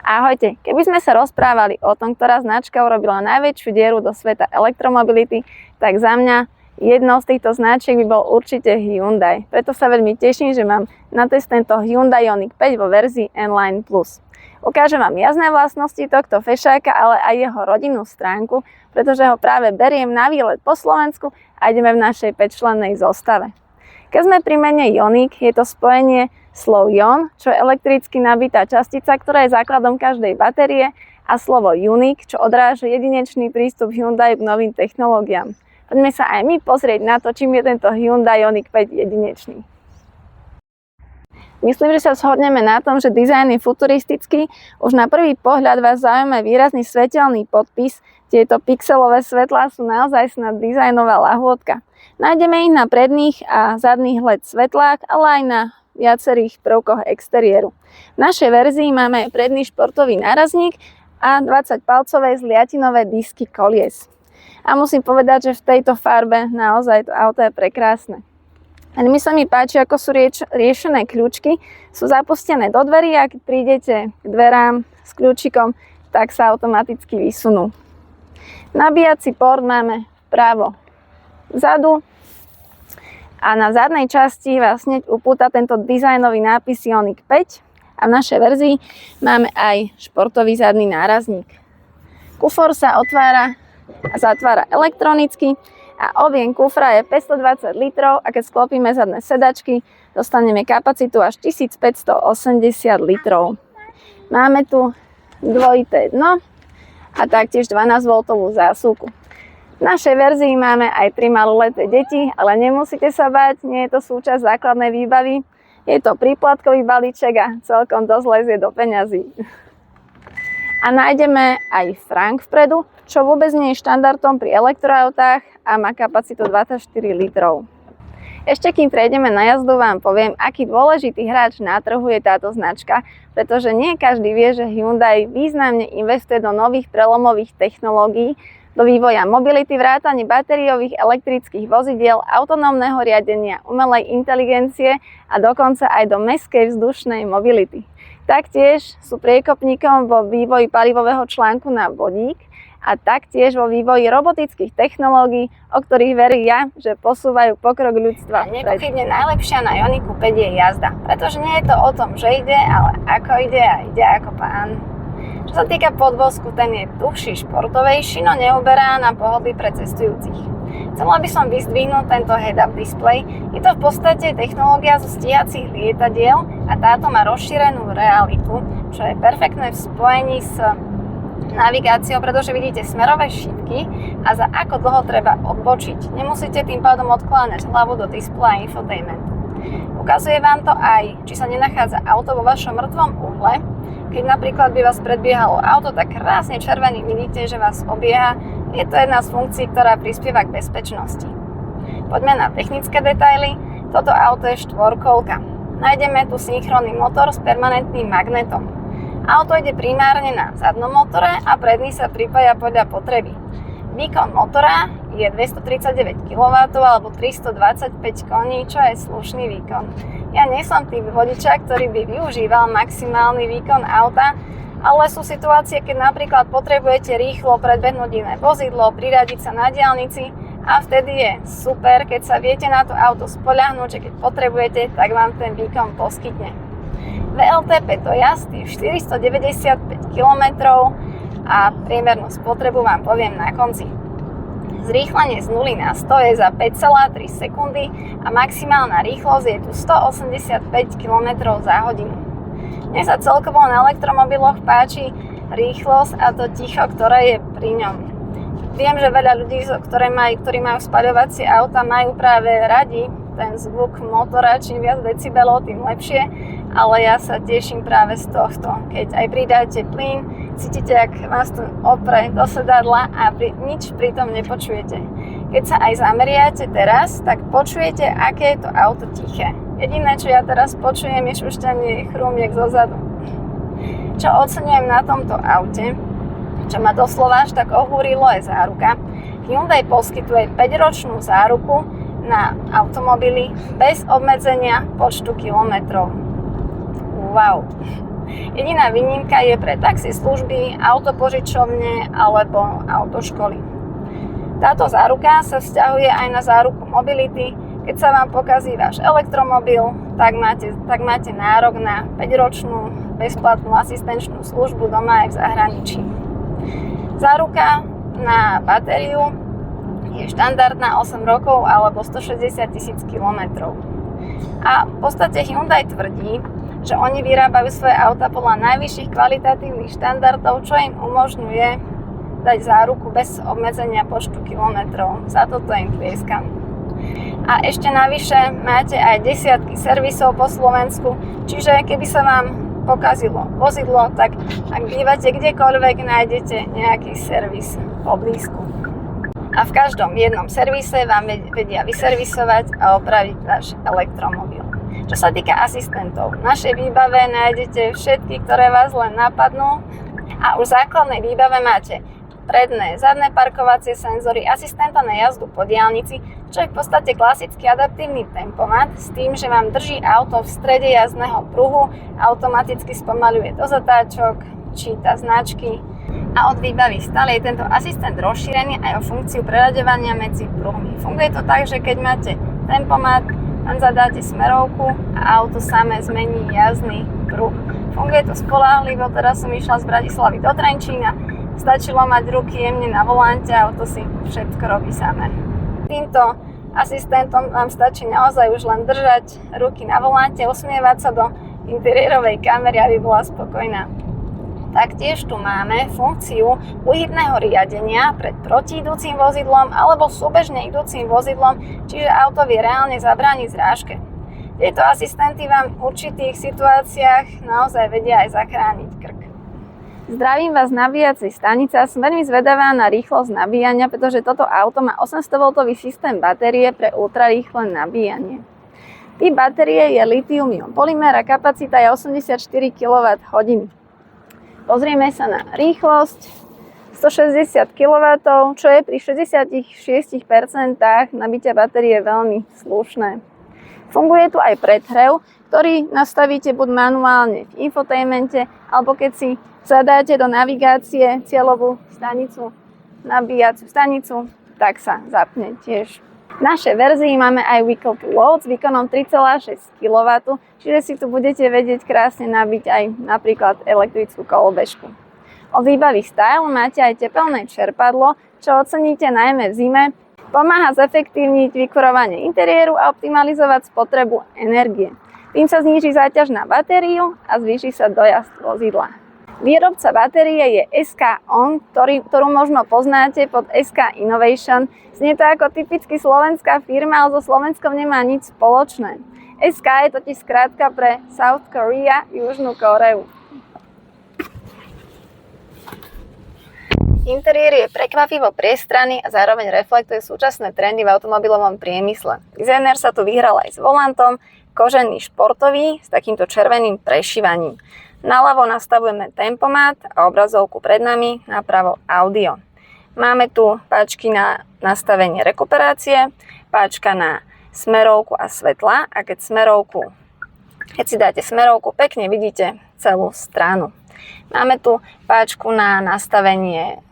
Ahojte, keby sme sa rozprávali o tom, ktorá značka urobila najväčšiu dieru do sveta elektromobility, tak za mňa jednou z týchto značiek by bol určite Hyundai. Preto sa veľmi teším, že mám na test tento Hyundai Ioniq 5 vo verzii N-Line Plus. Ukážem vám jazdné vlastnosti tohto fešáka, ale aj jeho rodinnú stránku, pretože ho práve beriem na výlet po Slovensku a ideme v našej 5-člennej zostave. Keď sme pri mene Ioniq, je to spojenie slov ion, čo je elektricky nabitá častica, ktorá je základom každej batérie, a slovo unique, čo odráža jedinečný prístup Hyundai k novým technológiám. Poďme sa aj my pozrieť na to, čím je tento Hyundai Ioniq 5 jedinečný. Myslím, že sa shodneme na tom, že dizajn je futuristický. Už na prvý pohľad vás zaujíma výrazný svetelný podpis. Tieto pixelové svetlá sú naozaj snad dizajnová lahôdka. Nájdeme ich na predných a zadných LED svetlách, ale aj na viacerých prvkoch exteriéru. V našej verzii máme aj predný športový nárazník a 20-palcové zliatinové disky kolies. A musím povedať, že v tejto farbe naozaj to auto je prekrásne. Veľmi sa mi páči, ako sú riešené kľúčky. Sú zapustené do dverí a keď prídete k dverám s kľúčikom, tak sa automaticky vysunú. Nabíjací port máme vpravo vzadu. A na zadnej časti vás hneď upúta tento dizajnový nápis Ioniq 5 a v našej verzii máme aj športový zadný nárazník. Kufor sa otvára a zatvára elektronicky a objem kufra je 520 litrov a keď sklopíme zadné sedačky, dostaneme kapacitu až 1580 litrov. Máme tu dvojité dno a taktiež 12V zásuvku. V našej verzii máme aj 3 maloleté deti, ale nemusíte sa báť, nie je to súčasť základnej výbavy. Je to príplatkový balíček a celkom dosť lezie do peňazí. A nájdeme aj frank vpredu, čo vôbec nie je štandardom pri elektroautách a má kapacitu 24 litrov. Ešte kým prejdeme na jazdu, vám poviem, aký dôležitý hráč na trhu je táto značka, pretože nie každý vie, že Hyundai významne investuje do nových prelomových technológií, do vývoja mobility, vrátane batériových elektrických vozidiel, autonómneho riadenia, umelej inteligencie a dokonca aj do mestskej vzdušnej mobility. Taktiež sú priekopníkom vo vývoji palivového článku na vodík a taktiež vo vývoji robotických technológií, o ktorých veria, že posúvajú pokrok ľudstva. Nepochybne najlepšia na Ioniqu 5 je jazda, pretože nie je to o tom, že ide, ale ako ide a ide ako pán. Čo sa týka podvozku, ten je tuhší, športovejší, no neuberá na pohodlí pre cestujúcich. Chcela by som vyzdvihnúť tento head-up display. Je to v podstate technológia zo stíhacích lietadiel a táto má rozšírenú realitu, čo je perfektné v spojení s navigáciou, pretože vidíte smerové šípky a za ako dlho treba odbočiť. Nemusíte tým pádom odkláňať hlavu do displeja infotainmentu. Ukazuje vám to aj, či sa nenachádza auto vo vašom mŕtvom uhle. Keď napríklad by vás predbiehalo auto, tak krásne červeným vidíte, že vás obieha. Je to jedna z funkcií, ktorá prispieva k bezpečnosti. Poďme na technické detaily. Toto auto je štvorkolka. Nájdeme tu synchronný motor s permanentným magnetom. Auto ide primárne na zadnom motore a predný sa pripája podľa potreby. Výkon motora je 239 kW alebo 325 koní, čo je slušný výkon. Ja nie som typ vodiča, ktorý by využíval maximálny výkon auta, ale sú situácie, keď napríklad potrebujete rýchlo predbehnúť iné vozidlo, priradiť sa na diaľnici a vtedy je super, keď sa viete na to auto spoľahnúť, že keď potrebujete, tak vám ten výkon poskytne. VLTP dojazd je 495 km a priemernú spotrebu vám poviem na konci. Zrýchlenie z 0 na 100 je za 5,3 sekundy a maximálna rýchlosť je tu 185 km za hodinu. Mne sa celkovo na elektromobiloch páči rýchlosť a to ticho, ktoré je pri ňom. Viem, že veľa ľudí, ktorí majú spaľovacie auta, majú práve radi ten zvuk motora, čím viac decibelov, tým lepšie, ale ja sa teším práve z tohto. Keď aj pridáte plyn, cítite, ak vás to opre do sedadla a nič pri tom nepočujete. Keď sa aj zameriate teraz, tak počujete, aké je to auto tiché. Jediné, čo ja teraz počujem, je šušťanie chrúmiek zozadu. Čo oceňujem na tomto aute, čo ma doslova až tak ohúrilo, je záruka. Hyundai poskytuje 5-ročnú záruku na automobily bez obmedzenia počtu kilometrov. Wow! Jediná výnimka je pre taxislužby, autopožičovne alebo autoškoly. Táto záruka sa vzťahuje aj na záruku mobility. Keď sa vám pokazí váš elektromobil, tak máte nárok na 5-ročnú bezplatnú asistenčnú službu doma aj v zahraničí. Záruka na batériu je štandardná 8 rokov alebo 160 000 kilometrov. A v podstate Hyundai tvrdí, že oni vyrábajú svoje auta podľa najvyšších kvalitatívnych štandardov, čo im umožňuje dať záruku bez obmedzenia počtu kilometrov. Za toto im tlieskam. A ešte navyše máte aj desiatky servisov po Slovensku, čiže keby sa vám pokazilo vozidlo, tak ak bývate kdekoľvek, nájdete nejaký servis poblízku. A v každom jednom servise vám vedia vyservisovať a opraviť váš elektromobil. Čo sa týka asistentov, v našej výbave nájdete všetky, ktoré vás len napadnú, a už v základnej výbave máte predné, zadné parkovacie senzory, asistenta na jazdu po diaľnici, čo je v podstate klasický adaptívny tempomat s tým, že vám drží auto v strede jazdného pruhu, automaticky spomaľuje do zatáčok, číta značky a od výbavy stále je tento asistent rozšírený aj o funkciu preraďovania medzi pruhmi. Funguje to tak, že keď máte tempomat, len zadáte smerovku a auto samé zmení jazdný pruh. Funguje to spoľahlivo, teraz som išla z Bratislavy do Trenčína, stačilo mať ruky jemne na volante a auto si všetko robí samé. Týmto asistentom vám stačí naozaj už len držať ruky na volante, usmievať sa do interiérovej kamery, aby bola spokojná. Taktiež tu máme funkciu úhybného riadenia pred protiidúcim vozidlom alebo súbežne idúcim vozidlom, čiže auto vie reálne zabrániť zrážke. Tieto asistenty vám v určitých situáciách naozaj vedia aj zachrániť krk. Zdravím vás z nabíjacej stanice a som veľmi zvedavá na rýchlosť nabíjania, pretože toto auto má 800V systém batérie pre ultrarýchle nabíjanie. Typ batérie je litium-ion polymer a kapacita je 84 kWh. Pozrieme sa na rýchlosť 160 kW, čo je pri 66% nabitia batérie veľmi slušné. Funguje tu aj predhrev, ktorý nastavíte buď manuálne v infotainmente, alebo keď si zadáte do navigácie cieľovú stanicu, nabíjaciu stanicu, tak sa zapne tiež. V našej verzii máme aj Vehicle to Load s výkonom 3,6 kW, čiže si tu budete vedieť krásne nabiť aj napríklad elektrickú kolobežku. Od výbavy Style máte aj tepelné čerpadlo, čo oceníte najmä v zime. Pomáha zefektívniť vykurovanie interiéru a optimalizovať spotrebu energie. Tým sa zníži záťaž na batériu a zvýši sa dojazd vozidla. Výrobca batérie je SK On, ktorú možno poznáte pod SK Innovation. Znie to ako typicky slovenská firma, ale so Slovenskom nemá nič spoločné. SK je totiž skrátka pre South Korea, Južnú Kóreu. Interiér je prekvapivo priestranný a zároveň reflektuje súčasné trendy v automobilovom priemysle. Dizajner sa tu vyhral aj s volantom, kožený športový s takýmto červeným prešívaním. Naľavo nastavujeme tempomat a obrazovku pred nami, napravo audio. Máme tu páčky na nastavenie rekuperácie, páčka na smerovku a svetla a keď si dáte smerovku, pekne vidíte celú stranu. Máme tu páčku na nastavenie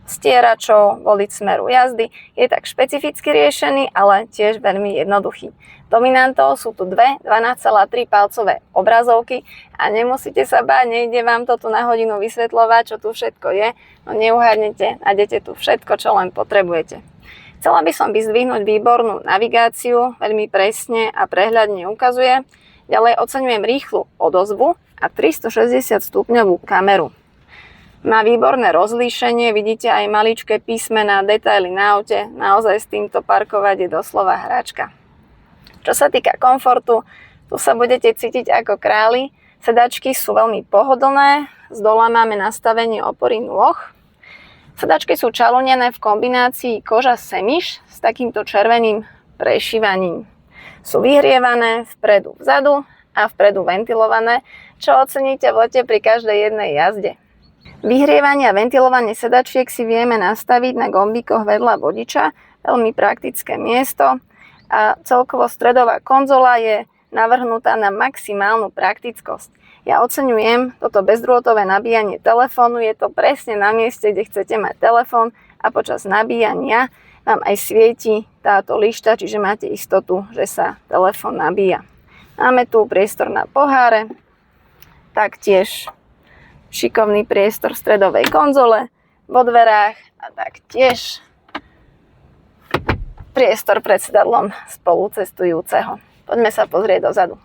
stieračov, volič smeru jazdy. Je tak špecificky riešený, ale tiež veľmi jednoduchý. Dominantou sú tu dve 12,3 palcové obrazovky a nemusíte sa báť, nejde vám to tu na hodinu vysvetľovať, čo tu všetko je. No neuhádnete, nájdete tu všetko, čo len potrebujete. Chcela by som vyzdvihnúť výbornú navigáciu, veľmi presne a prehľadne ukazuje. Ďalej oceňujem rýchlu odozvu a 360 stupňovú kameru. Má výborné rozlíšenie, vidíte aj maličké písmená, detaily na aute, naozaj s týmto parkovať je doslova hračka. Čo sa týka komfortu, tu sa budete cítiť ako králi, sedačky sú veľmi pohodlné, z dola máme nastavenie opory nôh. Sedačky sú čalunené v kombinácii koža semiš s takýmto červeným prešívaním. Sú vyhrievané vpredu, vzadu a vpredu ventilované, čo oceníte v lete pri každej jednej jazde. Vyhrievanie a ventilovanie sedačiek si vieme nastaviť na gombíkoch vedľa vodiča, veľmi praktické miesto a celkovo stredová konzola je navrhnutá na maximálnu praktickosť. Ja oceňujem toto bezdrôtové nabíjanie telefónu, je to presne na mieste, kde chcete mať telefón a počas nabíjania vám aj svieti táto lišta, čiže máte istotu, že sa telefón nabíja. Máme tu priestor na poháre, taktiež šikovný priestor v stredovej konzole, vo dverách a taktiež priestor pred sedadlom spolucestujúceho. Poďme sa pozrieť dozadu.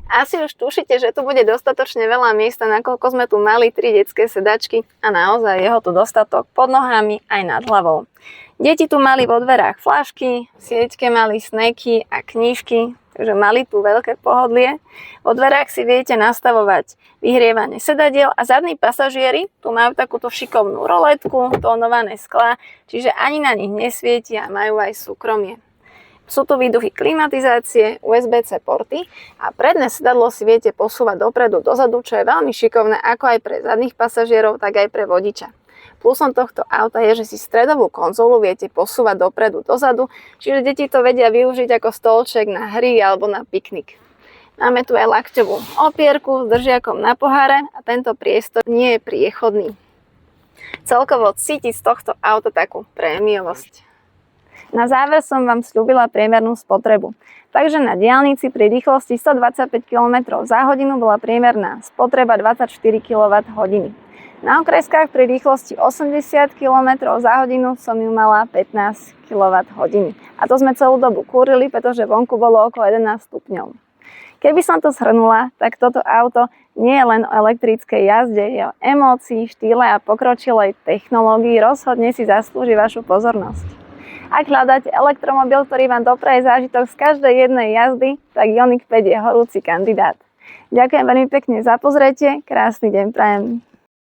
Asi už tušíte, že tu bude dostatočne veľa miesta, nakoľko sme tu mali 3 detské sedačky a naozaj je ho tu dostatok pod nohami aj nad hlavou. Deti tu mali vo dverách fľašky, v sieťke mali snacky a knižky, takže mali tu veľké pohodlie. Vo dverách si viete nastavovať vyhrievanie sedadiel a zadní pasažieri tu majú takúto šikovnú roletku, tónované sklá, čiže ani na nich nesvietia a majú aj súkromie. Sú tu výduchy klimatizácie, USB-C porty a predné sedadlo si viete posúvať dopredu, dozadu, čo je veľmi šikovné ako aj pre zadných pasažierov, tak aj pre vodiča. Plusom tohto auta je, že si stredovú konzolu viete posúvať dopredu, dozadu, čiže deti to vedia využiť ako stolček na hry alebo na piknik. Máme tu aj lakťovú opierku s držiakom na poháre a tento priestor nie je priechodný. Celkovo cítiť z tohto auta takú prémiovosť. Na záver som vám sľúbila priemernú spotrebu. Takže na diaľnici pri rýchlosti 125 km za hodinu bola priemerná spotreba 24 kWh. Na okreskách pri rýchlosti 80 km za hodinu som ju mala 15 kWh. A to sme celú dobu kúrili, pretože vonku bolo okolo 11 stupňov. Keby som to zhrnula, tak toto auto nie je len o elektrickej jazde, je o emócii, štýle a pokročilej technológii, rozhodne si zaslúži vašu pozornosť. Ak hľadáte elektromobil, ktorý vám dopraje zážitok z každej jednej jazdy, tak Ioniq 5 je horúci kandidát. Ďakujem veľmi pekne za pozretie, krásny deň prajem.